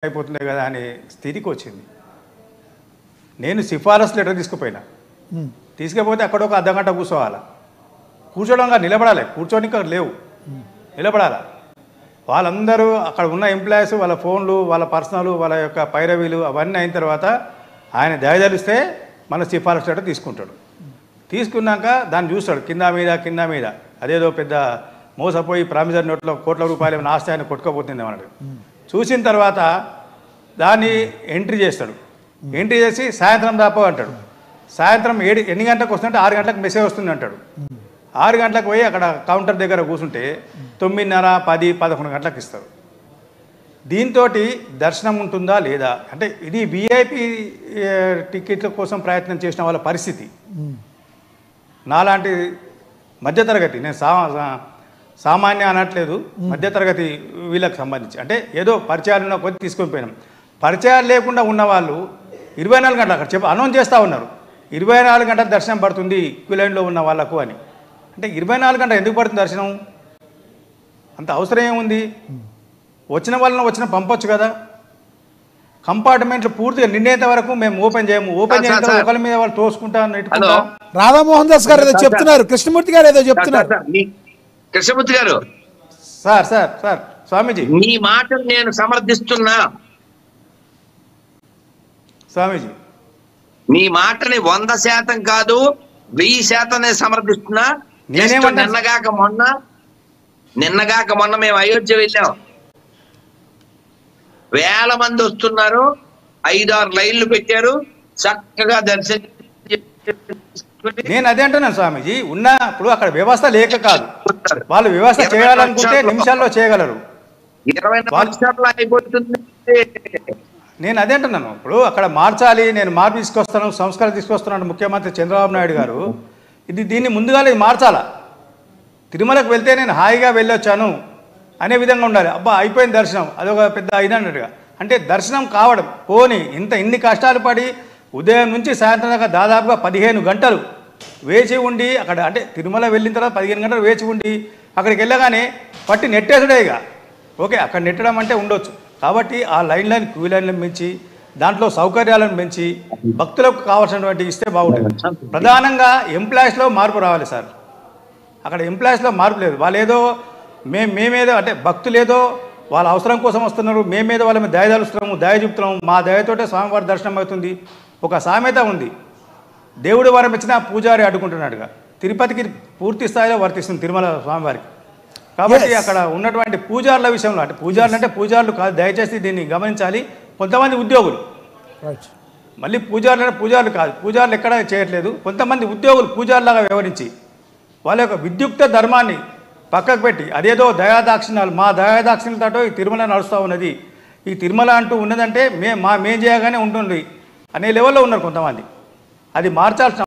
అయిపోతుంది కదా అనే స్థితికి వచ్చింది. నేను సిఫారసు లెటర్ తీసుకుపోయినా, తీసుకపోతే అక్కడ ఒక అర్ధగంట కూర్చోవాలా, కూర్చోడంగా నిలబడాలి, కూర్చోని ఇక్కడ లేవు, నిలబడాలా. వాళ్ళందరూ అక్కడ ఉన్న ఎంప్లాయీస్ వాళ్ళ ఫోన్లు, వాళ్ళ పర్సనల్, వాళ్ళ యొక్క పైరవీలు అవన్నీ అయిన తర్వాత ఆయన దయదలిస్తే మన సిఫారసు లెటర్ తీసుకుంటాడు. తీసుకున్నాక దాన్ని చూస్తాడు కింద మీద అదేదో పెద్ద మోసపోయి ప్రామిసరీ నోట్లో కోట్ల రూపాయలు ఏమైనా ఆస్తి ఆయన కొట్టుకోపోతుంది అన్నాడు. చూసిన తర్వాత దాన్ని ఎంట్రీ చేస్తాడు. ఎంట్రీ చేసి సాయంత్రం దాపో అంటాడు. సాయంత్రం ఎన్ని గంటలకు వస్తుందంటే 6 గంటలకు మెసేజ్ వస్తుంది అంటాడు. 6 గంటలకు పోయి అక్కడ కౌంటర్ దగ్గర కూర్చుంటే 9:30, 10, 11 గంటలకు ఇస్తారు. దీంతో దర్శనం ఉంటుందా లేదా అంటే ఇది విఐపి టికెట్ల కోసం ప్రయత్నం చేసిన వాళ్ళ పరిస్థితి. నాలాంటి మధ్యతరగతి, నేను సామాన్య అనట్లేదు, మధ్యతరగతి వీళ్ళకి సంబంధించి అంటే ఏదో పరిచయాలు ఉన్న కొద్ది తీసుకొని పోయినాం. పరిచయాలు లేకుండా ఉన్నవాళ్ళు 24 గంటలు అక్కడ అనౌన్స్ చేస్తూ ఉన్నారు 24 గంటల దర్శనం పడుతుంది క్యూ లైన్లో ఉన్న వాళ్ళకు అని. అంటే 24 గంటలు ఎందుకు పడుతుంది దర్శనం? అంత అవసరం ఏముంది? వచ్చిన వాళ్ళని పంపొచ్చు కదా. కంపార్ట్మెంట్లు పూర్తిగా నిండేంత వరకు మేము ఓపెన్ చేయము. ఓపెన్ చేసిన ఒకరి మీద వాళ్ళు తోసుకుంటా నెట్టుకుంటా. రాధామోహన్ దాస్ గారు ఏదో చెప్తున్నారు, కృష్ణమూర్తి గారు ఏదో చెప్తున్నారు. కృష్ణమూర్తి గారు, సార్ సార్ సార్ స్వామీజీ, మీ మాటను నేను సమర్థిస్తున్నా. స్వామీజీ, మీ మాటని 100% కాదు 1000% సమర్థిస్తున్నా. నిన్నగాక మొన్న మేము అయోధ్య వెళ్ళాం. వేల మంది వస్తున్నారు, 5-6 లైన్లు పెట్టారు, చక్కగా దర్శనం. నేను అదే అంటున్నాను స్వామీజీ, ఉన్నప్పుడు అక్కడ వ్యవస్థ లేక కాదు, వాళ్ళు వ్యవస్థ చేయాలనుకుంటే నిమిషాల్లో చేయగలరు. 20 నిమిషాల్లో అయిపోతుంది. నేను అదే అంటున్నాను, ఇప్పుడు అక్కడ మార్చాలి, నేను మార్పు తీసుకొస్తాను, సంస్కారం తీసుకొస్తున్నాను ముఖ్యమంత్రి చంద్రబాబు నాయుడు గారు. దీన్ని ముందుగానే మార్చాలా. తిరుమలకు వెళ్తే నేను హాయిగా వెళ్ళొచ్చాను అనే విధంగా ఉండాలి. అబ్బా అయిపోయింది దర్శనం, అదొక పెద్ద ఇదన్నట్టుగా. అంటే దర్శనం కావడం పోని ఇన్ని కష్టాలు పడి ఉదయం నుంచి సాయంత్రం దాకా దాదాపుగా 15 గంటలు వేచి ఉండి అక్కడ, అంటే తిరుమల వెళ్ళిన తర్వాత 15 గంటలు వేచి ఉండి అక్కడికి వెళ్ళగానే పట్టి నెట్టేసుడే. ఇక ఓకే, అక్కడ నెట్టడం అంటే ఉండొచ్చు. కాబట్టి ఆ క్యూ లైన్లను పెంచి దాంట్లో సౌకర్యాలను పెంచి భక్తులకు కావాల్సినటువంటి ఇస్తే బాగుంటుంది. ప్రధానంగా ఎంప్లాయీస్లో మార్పు రావాలి సార్. అక్కడ ఎంప్లాయీస్లో మార్పు లేదు. వాళ్ళు ఏదో మేమేదో అంటే భక్తులేదో వాళ్ళ అవసరం కోసం వస్తున్నారు, మేమేదో వాళ్ళ మీద దయదలుస్తున్నాము, దయ చూపుతున్నాము, మా దయతోటే స్వామివారి దర్శనం అవుతుంది. ఒక సామెత ఉంది, దేవుడు వరం ఇచ్చినా పూజారి అడ్డుకుంటున్నాడుగా. తిరుపతికి పూర్తి స్థాయిలో వర్తిస్తుంది తిరుమల స్వామివారికి. కాబట్టి అక్కడ ఉన్నటువంటి పూజారుల విషయంలో, అంటే పూజారులు కాదు, దయచేసి దీన్ని గమనించాలి. కొంతమంది ఉద్యోగులు, మళ్ళీ పూజారులు కాదు, పూజారులు ఎక్కడ చేయట్లేదు. కొంతమంది ఉద్యోగులు పూజారులాగా వ్యవహరించి వాళ్ళ యొక్క విద్యుక్త ధర్మాన్ని పక్కకు పెట్టి అదేదో దయాదాక్షిణ్యాలు, మా దయాదాక్షిణ్యాలతో ఈ తిరుమల నడుస్తూ ఉన్నది, ఈ తిరుమల అంటూ ఉన్నదంటే మేం చేయగానే ఉంటుంది అనే లెవెల్లో ఉన్నారు కొంతమంది. అది మార్చాల్సిన